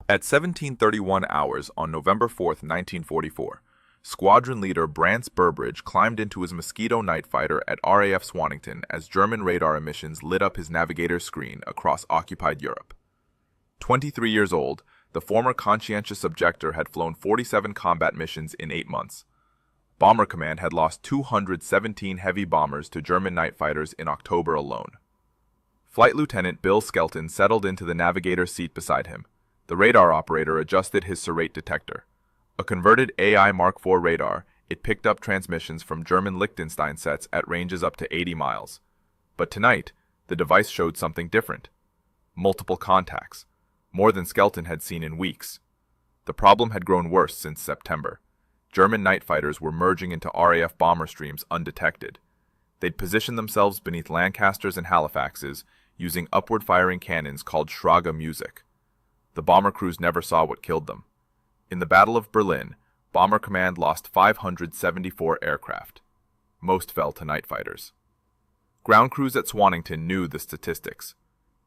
At 17:31 hours on November 4th, 1944, Squadron Leader Brance Burbridge climbed into his Mosquito night fighter at RAF Swanington as German radar emissions lit up his navigator's screen across occupied Europe. 23 years old, the former conscientious objector had flown 47 combat missions in 8 months. Bomber Command had lost 217 heavy bombers to German night fighters in October alone. Flight Lieutenant Bill Skelton settled into the navigator's seat beside him. The radar operator adjusted his serrate detector. A converted AI Mark IV radar, it picked up transmissions from German Liechtenstein sets at ranges up to 80 miles. But tonight, the device showed something different. Multiple contacts, more than Skelton had seen in weeks. The problem had grown worse since September. German night fighters were merging into RAF bomber streams undetected. They'd positioned themselves beneath Lancasters and Halifaxes, using upward-firing cannons called Schrage music. The bomber crews never saw what killed them. In the Battle of Berlin, Bomber Command lost 574 aircraft. Most fell to night fighters. Ground crews at Swanington knew the statistics.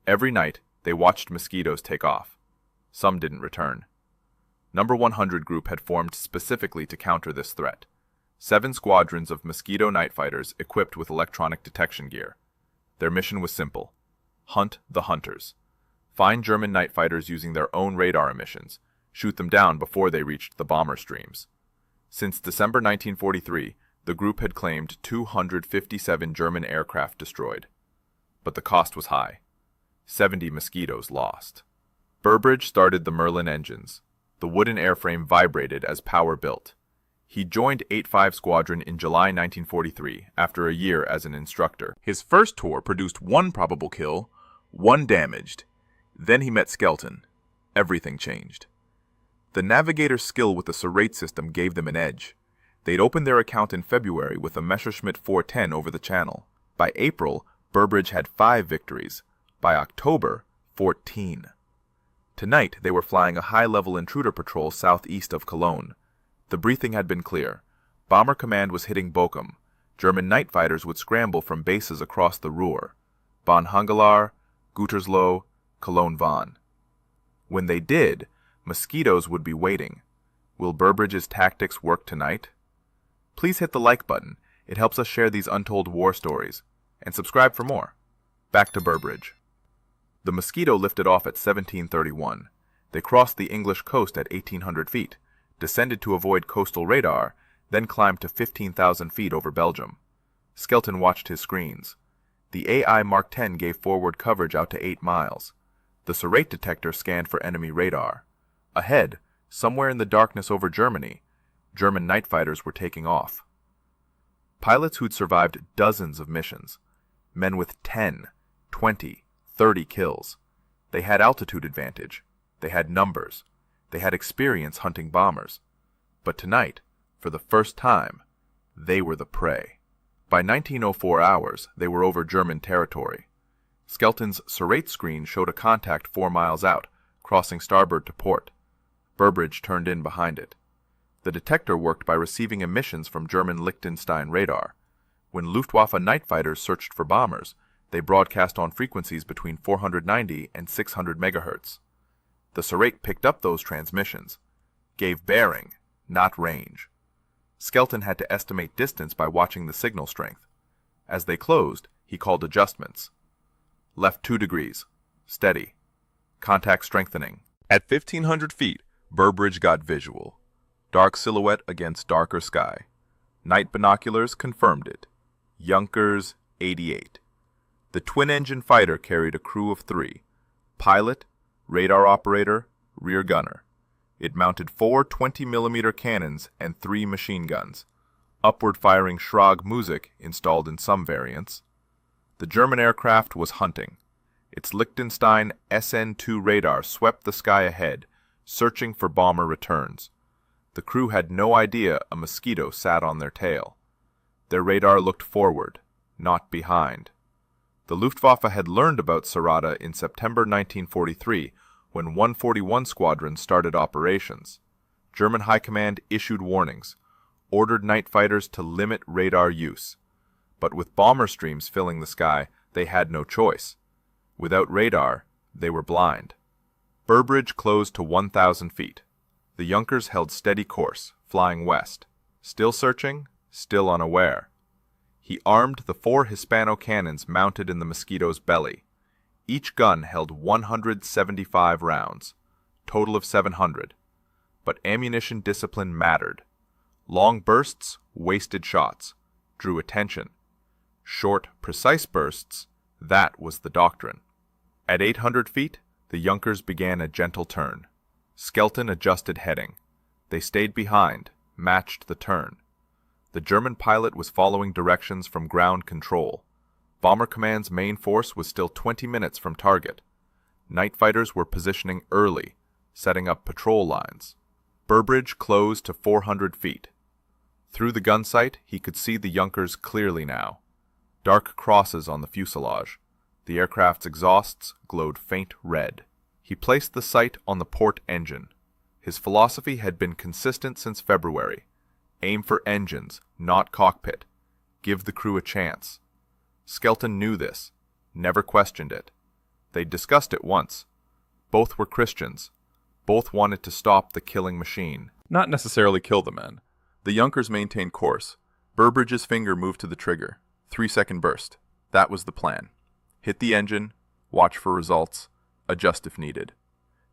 Every night, they watched Mosquitoes take off. Some didn't return. Number 100 Group had formed specifically to counter this threat. 7 squadrons of Mosquito night fighters equipped with electronic detection gear. Their mission was simple: hunt the hunters. Find German night fighters using their own radar emissions, shoot them down before they reached the bomber streams. Since December 1943, the group had claimed 257 German aircraft destroyed. But the cost was high. 70 Mosquitoes lost. Burbridge started the Merlin engines. The wooden airframe vibrated as power built. He joined 85 Squadron in July 1943 after a year as an instructor. His first tour produced 1 probable kill, 1 damaged. Then he met Skelton. Everything changed. The navigator's skill with the serrate system gave them an edge. They'd opened their account in February with a Messerschmitt 410 over the channel. By April, Burbridge had 5 victories. By October, 14. Tonight, they were flying a high-level intruder patrol southeast of Cologne. The briefing had been clear. Bomber Command was hitting Bochum. German night fighters would scramble from bases across the Ruhr: Bonn Hungelar, Gütersloh, Cologne-Bonn. When they did, Mosquitoes would be waiting. Will Burbridge's tactics work tonight? Please hit the like button. It helps us share these untold war stories. And subscribe for more. Back to Burbridge. The Mosquito lifted off at 17:31. They crossed the English coast at 1,800 feet, descended to avoid coastal radar, then climbed to 15,000 feet over Belgium. Skelton watched his screens. The AI Mark X gave forward coverage out to 8 miles. The serrate detector scanned for enemy radar. Ahead, somewhere in the darkness over Germany, German night fighters were taking off. Pilots who'd survived dozens of missions. Men with 10, 20, 30 kills. They had altitude advantage. They had numbers. They had experience hunting bombers. But tonight, for the first time, they were the prey. By 1904 hours, they were over German territory. Skelton's serrate screen showed a contact 4 miles out, crossing starboard to port. Burbridge turned in behind it. The detector worked by receiving emissions from German Liechtenstein radar. When Luftwaffe night fighters searched for bombers, they broadcast on frequencies between 490 and 600 megahertz. The serrate picked up those transmissions, gave bearing, not range. Skelton had to estimate distance by watching the signal strength. As they closed, he called adjustments. Left 2 degrees. Steady. Contact strengthening. At 1,500 feet, Burbridge got visual. Dark silhouette against darker sky. Night binoculars confirmed it. Junkers 88. The twin-engine fighter carried a crew of 3. Pilot, radar operator, rear gunner. It mounted 4 20mm cannons and 3 machine guns. Upward-firing Schrage music installed in some variants. The German aircraft was hunting. Its Liechtenstein SN-2 radar swept the sky ahead, searching for bomber returns. The crew had no idea a Mosquito sat on their tail. Their radar looked forward, not behind. The Luftwaffe had learned about Sarada in September 1943, when 141 Squadron started operations. German High Command issued warnings, ordered night fighters to limit radar use. But with bomber streams filling the sky, they had no choice. Without radar, they were blind. Burbridge closed to 1,000 feet. The Junkers held steady course, flying west. Still searching, still unaware. He armed the 4 Hispano cannons mounted in the Mosquito's belly. Each gun held 175 rounds, total of 700. But ammunition discipline mattered. Long bursts, wasted shots, drew attention. Short, precise bursts, that was the doctrine. At 800 feet, the Junkers began a gentle turn. Skelton adjusted heading. They stayed behind, matched the turn. The German pilot was following directions from ground control. Bomber Command's main force was still 20 minutes from target. Night fighters were positioning early, setting up patrol lines. Burbridge closed to 400 feet. Through the gun sight, he could see the Junkers clearly now. Dark crosses on the fuselage. The aircraft's exhausts glowed faint red. He placed the sight on the port engine. His philosophy had been consistent since February. Aim for engines, not cockpit. Give the crew a chance. Skelton knew this, never questioned it. They'd discussed it once. Both were Christians. Both wanted to stop the killing machine. Not necessarily kill the men. The Junkers maintained course. Burbridge's finger moved to the trigger. 3-second burst. That was the plan. Hit the engine, watch for results, adjust if needed.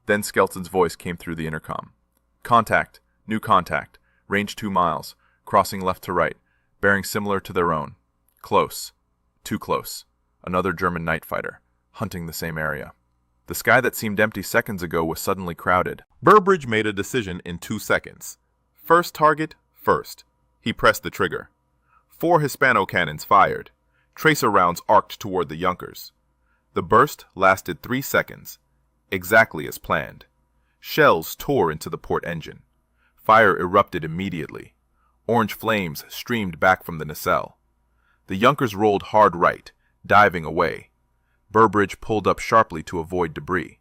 Then Skelton's voice came through the intercom. Contact. New contact. Range 2 miles. Crossing left to right. Bearing similar to their own. Close. Too close. Another German night fighter. Hunting the same area. The sky that seemed empty seconds ago was suddenly crowded. Burbridge made a decision in 2 seconds. First target, first. He pressed the trigger. 4 Hispano cannons fired. Tracer rounds arced toward the Junkers. The burst lasted 3 seconds. Exactly as planned. Shells tore into the port engine. Fire erupted immediately. Orange flames streamed back from the nacelle. The Junkers rolled hard right, diving away. Burbridge pulled up sharply to avoid debris.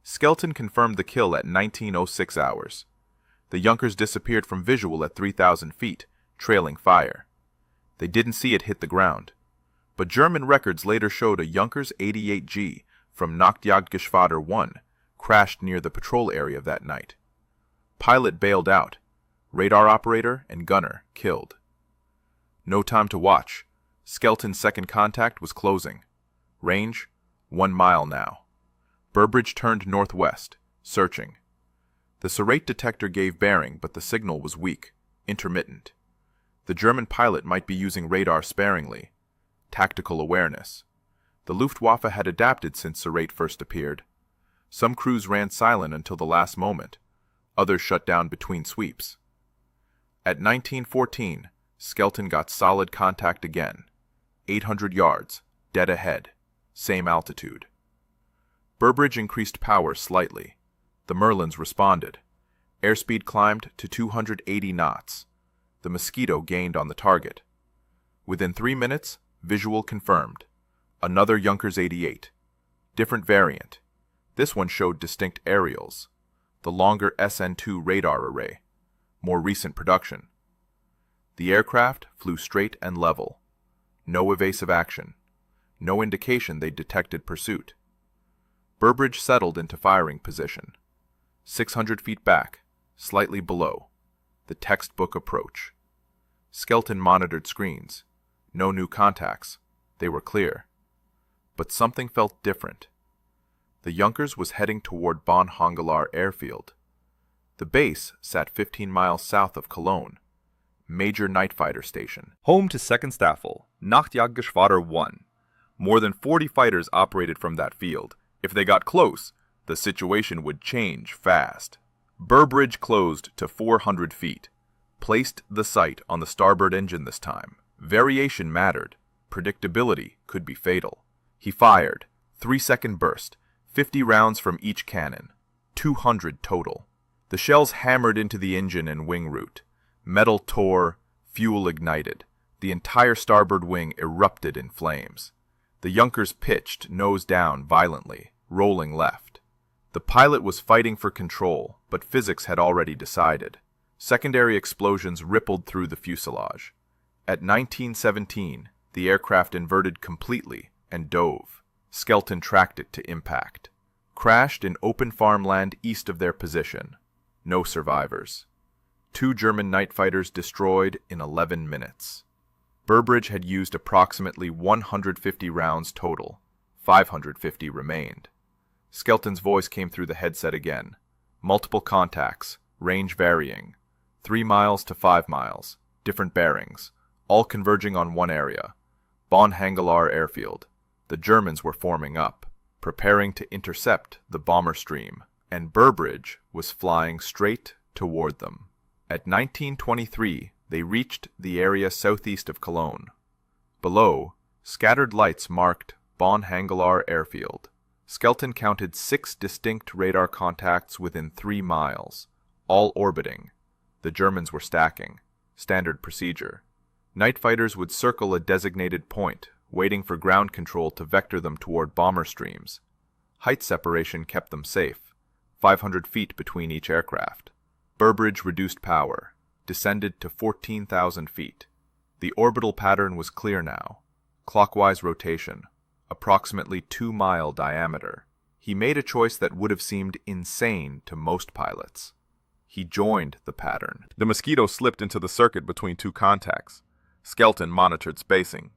Skelton confirmed the kill at 19:06 hours. The Junkers disappeared from visual at 3,000 feet, trailing fire. They didn't see it hit the ground. But German records later showed a Junkers 88G from Nachtjagdgeschwader 1 crashed near the patrol area that night. Pilot bailed out. Radar operator and gunner killed. No time to watch. Skelton's second contact was closing. Range, 1 mile now. Burbridge turned northwest, searching. The Serrate detector gave bearing, but the signal was weak, intermittent. The German pilot might be using radar sparingly. Tactical awareness. The Luftwaffe had adapted since Serrate first appeared. Some crews ran silent until the last moment. Others shut down between sweeps. At 1914, Skelton got solid contact again. 800 yards, dead ahead, same altitude. Burbridge increased power slightly. The Merlins responded. Airspeed climbed to 280 knots. The Mosquito gained on the target. Within 3 minutes, visual confirmed. Another Junkers 88. Different variant. This one showed distinct aerials. The longer SN2 radar array. More recent production. The aircraft flew straight and level. No evasive action. No indication they detected pursuit. Burbridge settled into firing position. 600 feet back, slightly below. The textbook approach. Skelton monitored screens. No new contacts. They were clear. But something felt different. The Junkers was heading toward Bon Hongelar airfield. The base sat 15 miles south of Cologne. Major night fighter station. Home to 2nd Staffel, Nachtjagdgeschwader 1. More than 40 fighters operated from that field. If they got close, the situation would change fast. Burbridge closed to 400 feet. Placed the sight on the starboard engine this time. Variation mattered. Predictability could be fatal. He fired. 3-second burst. 50 rounds from each cannon. 200 total. The shells hammered into the engine and wing root. Metal tore, fuel ignited. The entire starboard wing erupted in flames. The Junkers pitched, nose down, violently, rolling left. The pilot was fighting for control, but physics had already decided. Secondary explosions rippled through the fuselage. At 1917, the aircraft inverted completely and dove. Skelton tracked it to impact. crashed in open farmland east of their position. No survivors. 2 German night fighters destroyed in 11 minutes. Burbridge had used approximately 150 rounds total. 550 remained. Skelton's voice came through the headset again. Multiple contacts, range varying. 3 miles to 5 miles, different bearings, all converging on one area. Bonn Hangelar Airfield. The Germans were forming up, preparing to intercept the bomber stream, and Burbridge was flying straight toward them. At 19:23, they reached the area southeast of Cologne. Below, scattered lights marked Bonn Hangelar Airfield. Skelton counted 6 distinct radar contacts within 3 miles, all orbiting. The Germans were stacking. Standard procedure. Night fighters would circle a designated point, waiting for ground control to vector them toward bomber streams. Height separation kept them safe, 500 feet between each aircraft. Burbridge reduced power, descended to 14,000 feet. The orbital pattern was clear now. Clockwise rotation, approximately 2-mile diameter. He made a choice that would have seemed insane to most pilots. He joined the pattern. The Mosquito slipped into the circuit between 2 contacts. Skelton monitored spacing.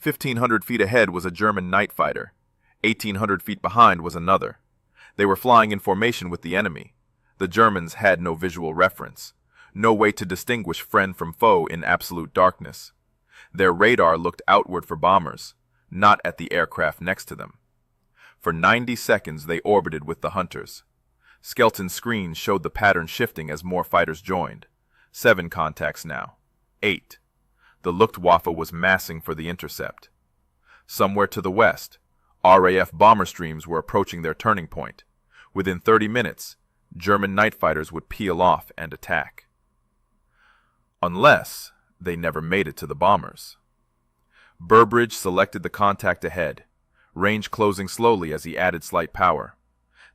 1,500 feet ahead was a German night fighter. 1,800 feet behind was another. They were flying in formation with the enemy. The Germans had no visual reference, no way to distinguish friend from foe in absolute darkness. Their radar looked outward for bombers, not at the aircraft next to them. For 90 seconds they orbited with the hunters. Skelton's screen showed the pattern shifting as more fighters joined. 7 contacts now. 8. The Luftwaffe was massing for the intercept. Somewhere to the west, RAF bomber streams were approaching their turning point. Within 30 minutes, German night fighters would peel off and attack. Unless they never made it to the bombers. Burbridge selected the contact ahead, range closing slowly as he added slight power.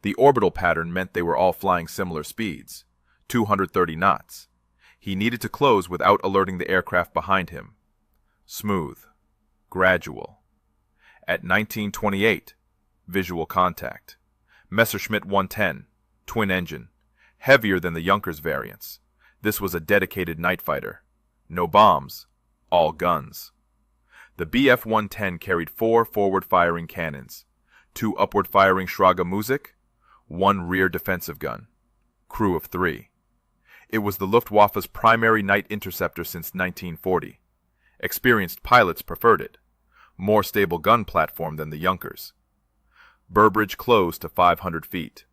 The orbital pattern meant they were all flying similar speeds, 230 knots. He needed to close without alerting the aircraft behind him. Smooth. Gradual. At 1928, visual contact. Messerschmitt 110, twin engine, heavier than the Junkers variants. This was a dedicated night fighter. No bombs, all guns. The Bf-110 carried 4 forward-firing cannons, 2 upward-firing Schrage Musik, 1 rear defensive gun. Crew of 3. It was the Luftwaffe's primary night interceptor since 1940. Experienced pilots preferred it. More stable gun platform than the Junkers. Burbridge closed to 500 feet.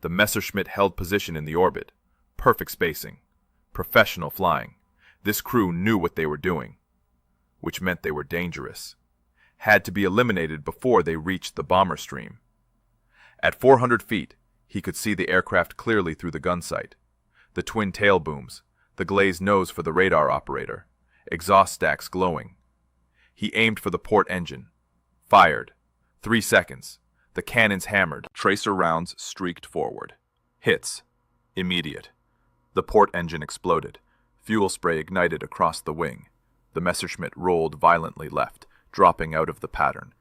The Messerschmitt held position in the orbit. Perfect spacing. Professional flying. This crew knew what they were doing, which meant they were dangerous. Had to be eliminated before they reached the bomber stream. At 400 feet, he could see the aircraft clearly through the gun sight. The twin tail booms, the glazed nose for the radar operator, exhaust stacks glowing. He aimed for the port engine. Fired. 3 seconds. The cannons hammered. Tracer rounds streaked forward. Hits. Immediate. The port engine exploded. Fuel spray ignited across the wing. The Messerschmitt rolled violently left, dropping out of the pattern.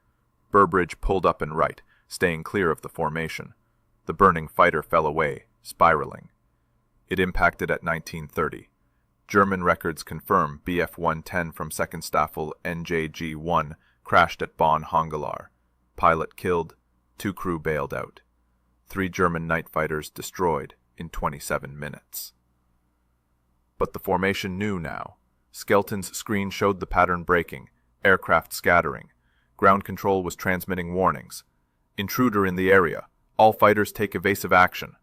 Burbridge pulled up and right, staying clear of the formation. The burning fighter fell away, spiraling. It impacted at 1930. German records confirm Bf-110 from 2nd Staffel NJG-1 crashed at Bonn Hangelar. Pilot killed, 2 crew bailed out. 3 German night fighters destroyed in 27 minutes. But the formation knew now. Skelton's screen showed the pattern breaking, aircraft scattering. Ground control was transmitting warnings. Intruder in the area. All fighters take evasive action.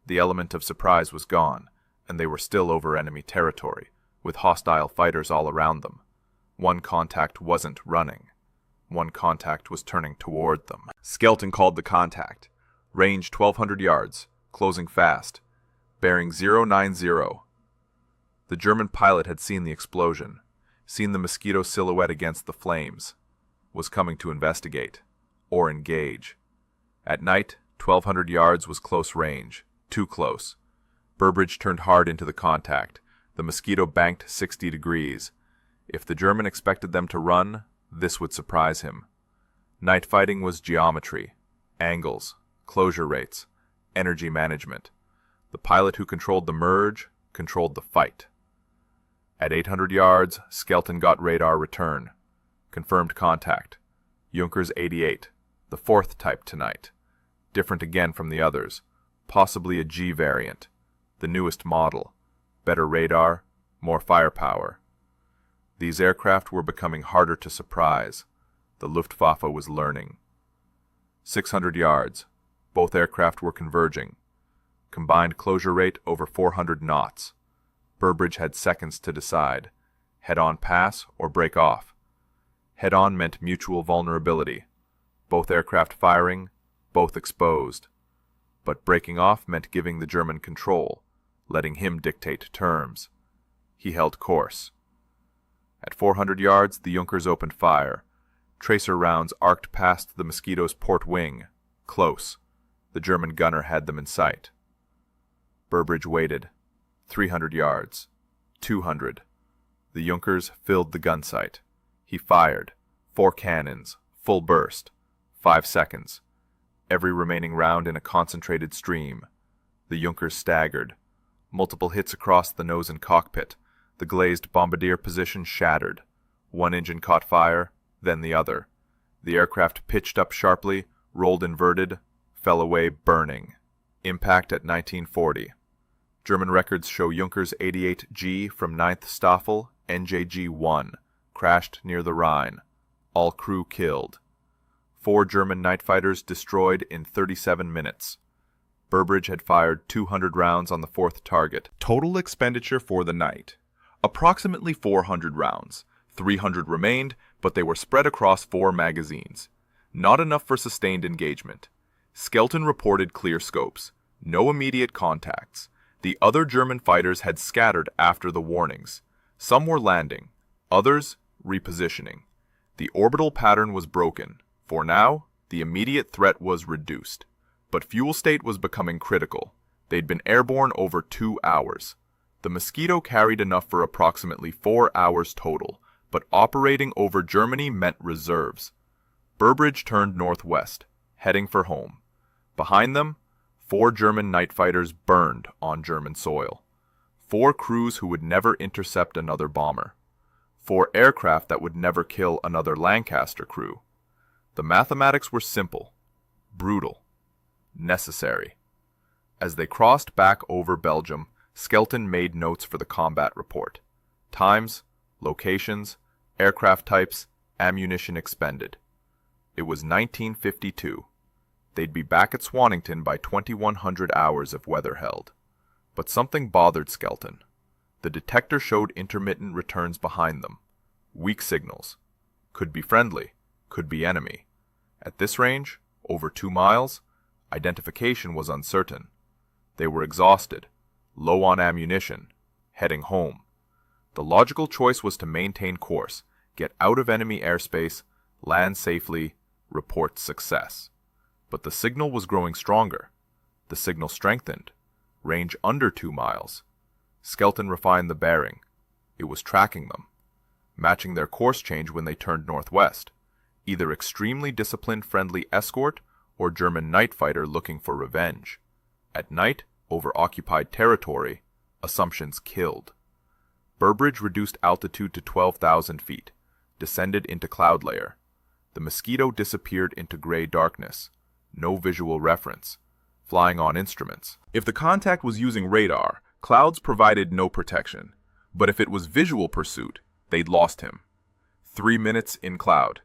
The element of surprise was gone, and they were still over enemy territory, with hostile fighters all around them. 1 contact wasn't running. 1 contact was turning toward them. Skelton called the contact. Range 1,200 yards, closing fast. Bearing 090. The German pilot had seen the explosion, seen the Mosquito silhouette against the flames, was coming to investigate, or engage. At night, 1,200 yards was close range, too close. Burbridge turned hard into the contact. The Mosquito banked 60 degrees. If the German expected them to run, this would surprise him. Night fighting was geometry, angles, closure rates, energy management. The pilot who controlled the merge controlled the fight. At 800 yards, Skelton got radar return. Confirmed contact. Junkers 88, the fourth type tonight. Different again from the others. Possibly a G variant. The newest model. Better radar, more firepower. These aircraft were becoming harder to surprise. The Luftwaffe was learning. 600 yards. Both aircraft were converging. Combined closure rate over 400 knots. Burbridge had seconds to decide. Head-on pass or break off. Head-on meant mutual vulnerability. Both aircraft firing, both exposed. But breaking off meant giving the German control, letting him dictate terms. He held course. At 400 yards, the Junkers opened fire. Tracer rounds arced past the Mosquito's port wing. Close. The German gunner had them in sight. Burbridge waited. 300 yards. 200. The Junkers filled the gun sight. He fired. 4 cannons. Full burst. 5 seconds. Every remaining round in a concentrated stream. The Junkers staggered. Multiple hits across the nose and cockpit. The glazed bombardier position shattered. One engine caught fire, then the other. The aircraft pitched up sharply, rolled inverted, fell away burning. Impact at 1940. German records show Junkers 88G from 9th Staffel, NJG-1, crashed near the Rhine. All crew killed. 4 German night fighters destroyed in 37 minutes. Burbridge had fired 200 rounds on the 4th target. Total expenditure for the night. Approximately 400 rounds. 300 remained, but they were spread across 4 magazines. Not enough for sustained engagement. Skelton reported clear scopes. No immediate contacts. The other German fighters had scattered after the warnings. Some were landing. Others, repositioning. The orbital pattern was broken. For now, the immediate threat was reduced. But fuel state was becoming critical. They'd been airborne over 2 hours. The Mosquito carried enough for approximately 4 hours total, but operating over Germany meant reserves. Burbridge turned northwest, heading for home. Behind them, 4 German night fighters burned on German soil. 4 crews who would never intercept another bomber. 4 aircraft that would never kill another Lancaster crew. The mathematics were simple, brutal, necessary. As they crossed back over Belgium, Skelton made notes for the combat report. Times, locations, aircraft types, ammunition expended. It was 1952. They'd be back at Swanington by 2100 hours if weather held. But something bothered Skelton. The detector showed intermittent returns behind them. Weak signals. Could be friendly, could be enemy. At this range, over 2 miles, identification was uncertain. They were exhausted, low on ammunition, heading home. The logical choice was to maintain course, get out of enemy airspace, land safely, report success. But the signal was growing stronger. The signal strengthened. Range under 2 miles. Skelton refined the bearing. It was tracking them. Matching their course change when they turned northwest. Either extremely disciplined friendly escort or German night fighter looking for revenge. At night, over occupied territory, assumptions killed. Burbridge reduced altitude to 12,000 feet, descended into cloud layer. The Mosquito disappeared into gray darkness. No visual reference. Flying on instruments. If the contact was using radar, clouds provided no protection. But if it was visual pursuit, they'd lost him. 3 minutes in cloud.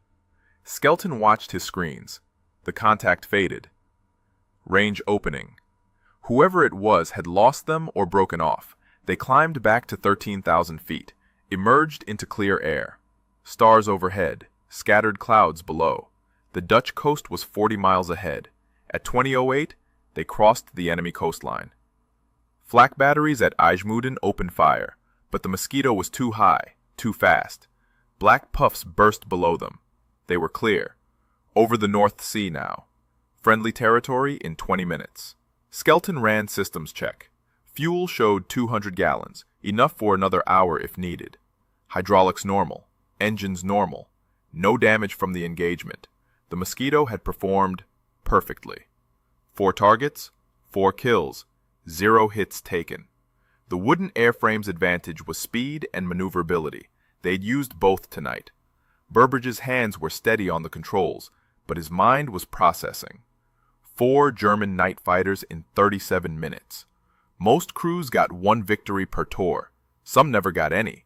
Skelton watched his screens. The contact faded. Range opening. Whoever it was had lost them or broken off. They climbed back to 13,000 feet, emerged into clear air. Stars overhead, scattered clouds below. The Dutch coast was 40 miles ahead. At 20:08, they crossed the enemy coastline. Flak batteries at IJmuiden opened fire, but the Mosquito was too high, too fast. Black puffs burst below them. They were clear. Over the North Sea now. Friendly territory in 20 minutes. Skelton ran systems check. Fuel showed 200 gallons, enough for another hour if needed. Hydraulics normal. Engines normal. No damage from the engagement. The Mosquito had performed perfectly. 4 targets, 4 kills, 0 hits taken. The wooden airframe's advantage was speed and maneuverability. They'd used both tonight. Burbridge's hands were steady on the controls, but his mind was processing. 4 German night fighters in 37 minutes. Most crews got 1 victory per tour. Some never got any.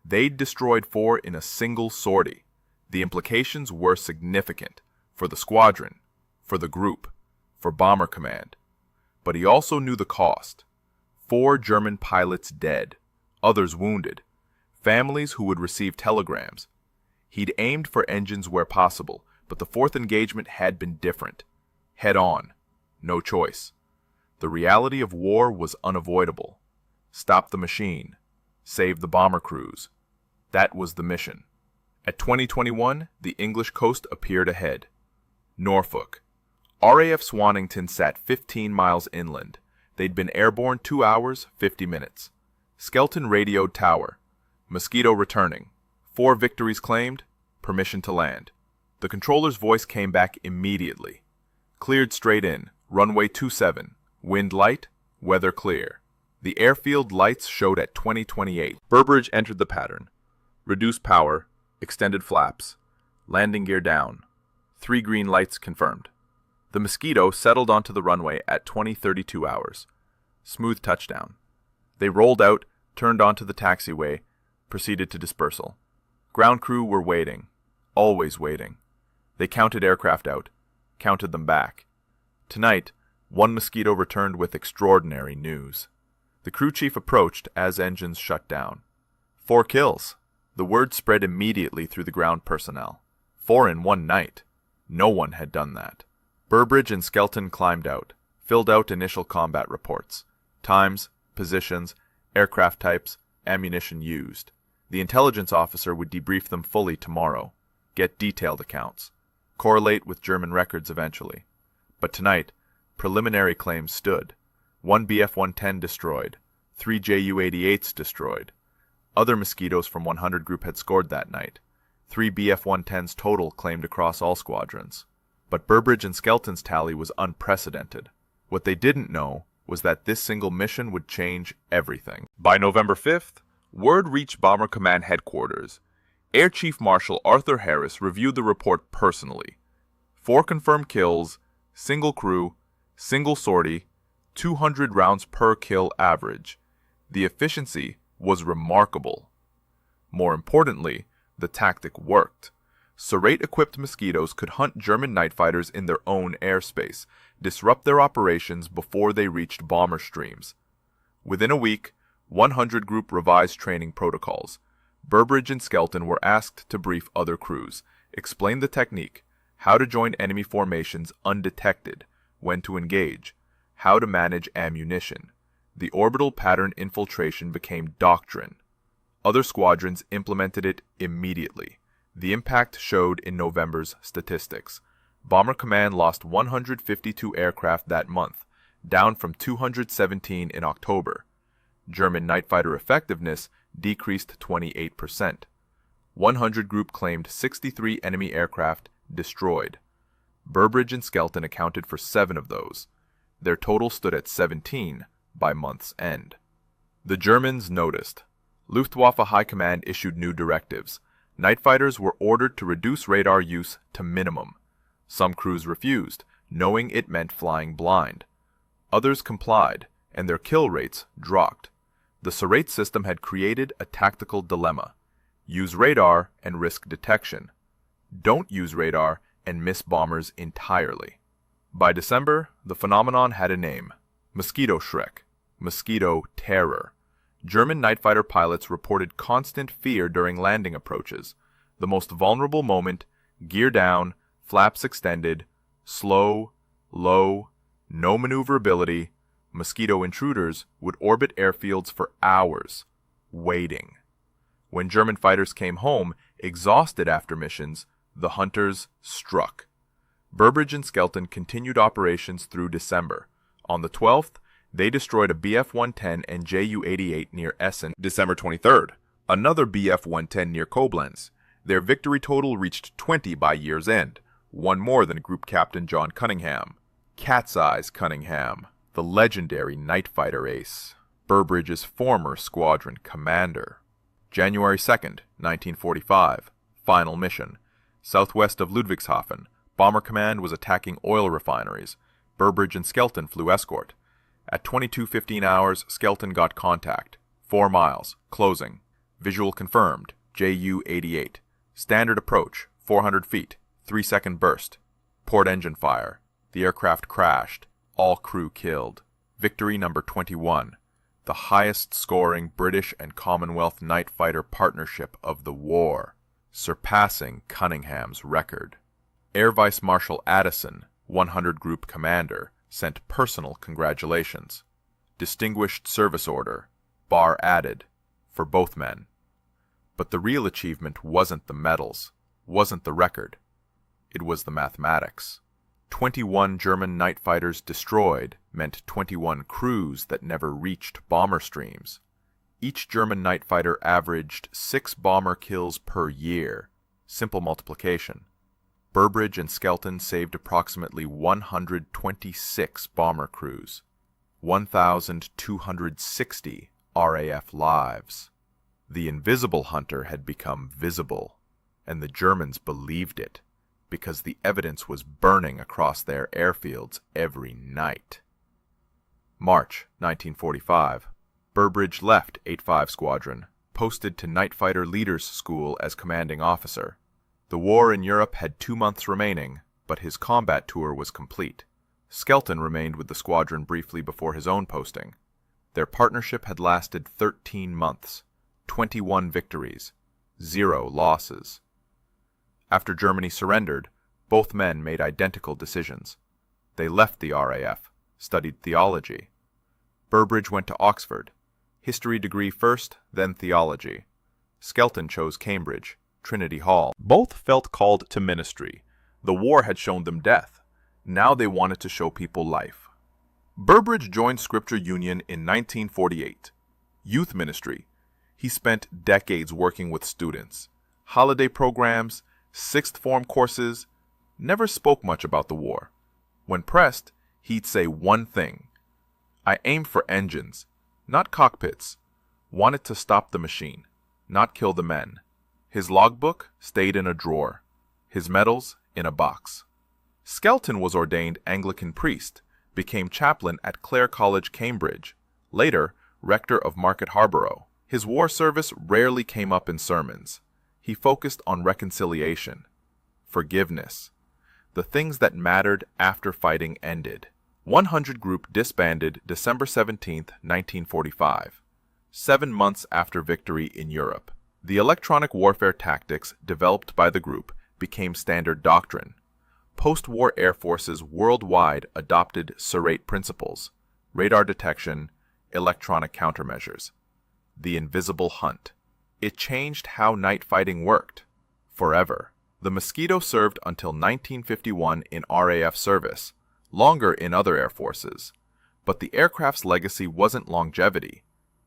They'd destroyed 4 in a single sortie. The implications were significant for the squadron, for the group, for Bomber Command. But he also knew the cost. 4 German pilots dead, others wounded, families who would receive telegrams. He'd aimed for engines where possible, but the 4th engagement had been different. Head on. No choice. The reality of war was unavoidable. Stop the machine. Save the bomber crews. That was the mission. At 2021, the English coast appeared ahead. Norfolk. RAF Swanington sat 15 miles inland. They'd been airborne 2 hours, 50 minutes. Skelton radioed tower. Mosquito returning. 4 victories claimed. Permission to land. The controller's voice came back immediately. Cleared straight in. Runway 27. Wind light. Weather clear. The airfield lights showed at 2028. Burbridge entered the pattern. Reduced power. Extended flaps. Landing gear down. 3 green lights confirmed. The Mosquito settled onto the runway at 20:32 hours. Smooth touchdown. They rolled out, turned onto the taxiway, proceeded to dispersal. Ground crew were waiting. Always waiting. They counted aircraft out, counted them back. Tonight, 1 Mosquito returned with extraordinary news. The crew chief approached as engines shut down. 4 kills. The word spread immediately through the ground personnel. 4 in 1 night. No one had done that. Burbridge and Skelton climbed out, filled out initial combat reports. Times, positions, aircraft types, ammunition used. The intelligence officer would debrief them fully tomorrow, get detailed accounts, correlate with German records eventually. But tonight, preliminary claims stood. 1 Bf-110 destroyed, 3 Ju-88s destroyed. Other Mosquitoes from 100 Group had scored that night. 3 Bf-110s total claimed across all squadrons. But Burbridge and Skelton's tally was unprecedented. What they didn't know was that this single mission would change everything. By November 5th, word reached Bomber Command headquarters. Air Chief Marshal Arthur Harris reviewed the report personally. 4 confirmed kills, single crew, single sortie, 200 rounds per kill average. The efficiency was remarkable. More importantly, the tactic worked. Serrate-equipped Mosquitoes could hunt German night fighters in their own airspace, disrupt their operations before they reached bomber streams. Within a week, 100 Group revised training protocols. Burbridge and Skelton were asked to brief other crews, explain the technique, how to join enemy formations undetected, when to engage, how to manage ammunition. The orbital pattern infiltration became doctrine. Other squadrons implemented it immediately. The impact showed in November's statistics. Bomber Command lost 152 aircraft that month, down from 217 in October. German night fighter effectiveness decreased 28%. 100 Group claimed 63 enemy aircraft destroyed. Burbridge and Skelton accounted for 7 of those. Their total stood at 17 by month's end. The Germans noticed. Luftwaffe High Command issued new directives. Night fighters were ordered to reduce radar use to minimum. Some crews refused, knowing it meant flying blind. Others complied, and their kill rates dropped. The Serrate system had created a tactical dilemma. Use radar and risk detection. Don't use radar and miss bombers entirely. By December, the phenomenon had a name. Mosquito Shrek. Mosquito Terror. German night fighter pilots reported constant fear during landing approaches. The most vulnerable moment, gear down, flaps extended, slow, low, no maneuverability. Mosquito intruders would orbit airfields for hours, waiting. When German fighters came home, exhausted after missions, the hunters struck. Burbridge and Skelton continued operations through December. On the 12th, they destroyed a Bf-110 and Ju-88 near Essen, December 23rd. Another Bf-110 near Koblenz. Their victory total reached 20 by year's end, one more than Group Captain John Cunningham. Cat's Eyes Cunningham, the legendary night fighter ace, Burbridge's former squadron commander. January 2nd, 1945, final mission. Southwest of Ludwigshafen, Bomber Command was attacking oil refineries. Burbridge and Skelton flew escort. At 22:15 hours, Skelton got contact. 4 miles, closing. Visual confirmed, Ju-88. Standard approach, 400 feet, 3-second burst. Port engine fire. The aircraft crashed. All crew killed. Victory number 21. The highest scoring British and Commonwealth night fighter partnership of the war, surpassing Cunningham's record. Air Vice Marshal Addison, 100 Group Commander, sent personal congratulations. Distinguished Service Order, bar added, for both men. But the real achievement wasn't the medals, wasn't the record. It was the mathematics. 21 German night fighters destroyed meant 21 crews that never reached bomber streams. Each German night fighter averaged 6 bomber kills per year. Simple multiplication. Burbridge and Skelton saved approximately 126 bomber crews, 1,260 RAF lives. The invisible hunter had become visible, and the Germans believed it, because the evidence was burning across their airfields every night. March 1945. Burbridge left 85 Squadron, posted to Night Fighter Leaders School as commanding officer. The war in Europe had 2 months remaining, but his combat tour was complete. Skelton remained with the squadron briefly before his own posting. Their partnership had lasted 13 months, 21 victories, 0 losses. After Germany surrendered, both men made identical decisions. They left the RAF, studied theology. Burbridge went to Oxford. History degree first, then theology. Skelton chose Cambridge, Trinity Hall. Both felt called to ministry. The war had shown them death. Now they wanted to show people life. Burbridge joined Scripture Union in 1948. Youth ministry. He spent decades working with students. Holiday programs, sixth form courses, never spoke much about the war. When pressed, he'd say one thing. I aimed for engines, not cockpits. Wanted to stop the machine, not kill the men. His logbook stayed in a drawer. His medals in a box. Skelton was ordained Anglican priest, became chaplain at Clare College, Cambridge, later rector of Market Harborough. His war service rarely came up in sermons. He focused on reconciliation, forgiveness, the things that mattered after fighting ended. 100 Group disbanded December 17, 1945, 7 months after victory in Europe. The electronic warfare tactics developed by the group became standard doctrine. Post-war air forces worldwide adopted Surrate principles, radar detection, electronic countermeasures. The invisible hunt. It changed how night fighting worked. Forever. The Mosquito served until 1951 in RAF service, longer in other air forces. But the aircraft's legacy wasn't longevity.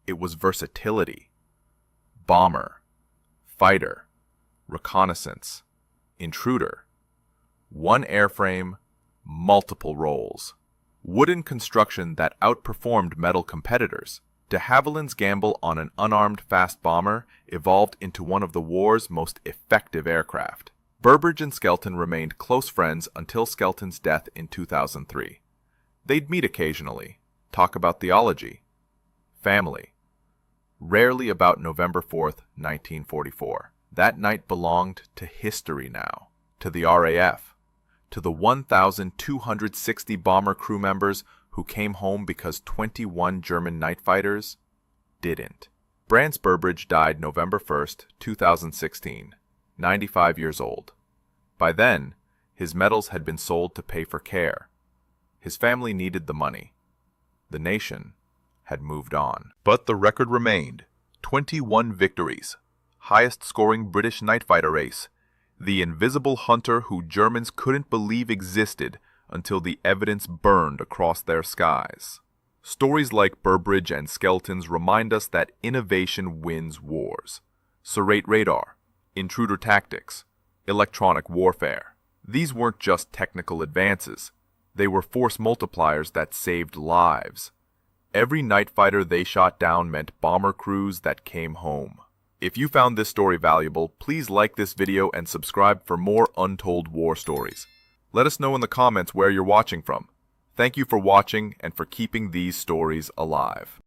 It was versatility. Bomber, fighter, reconnaissance, intruder. One airframe, multiple roles. Wooden construction that outperformed metal competitors. De Havilland's gamble on an unarmed fast bomber evolved into one of the war's most effective aircraft. Burbridge and Skelton remained close friends until Skelton's death in 2003. They'd meet occasionally, talk about theology, family. Rarely about November 4th, 1944. That night belonged to history now, to the RAF, to the 1,260 bomber crew members who came home because 21 German night fighters didn't. Brance Burbridge died November 1st, 2016, 95 years old. By then, his medals had been sold to pay for care. His family needed the money. The nation had moved on. But the record remained. 21 victories. Highest scoring British night fighter ace. The invisible hunter who Germans couldn't believe existed until the evidence burned across their skies. Stories like Burbridge and Skelton's remind us that innovation wins wars. Surrate radar, intruder tactics, electronic warfare. These weren't just technical advances. They were force multipliers that saved lives. Every night fighter they shot down meant bomber crews that came home. If you found this story valuable, please like this video and subscribe for more untold war stories. Let us know in the comments where you're watching from. Thank you for watching and for keeping these stories alive.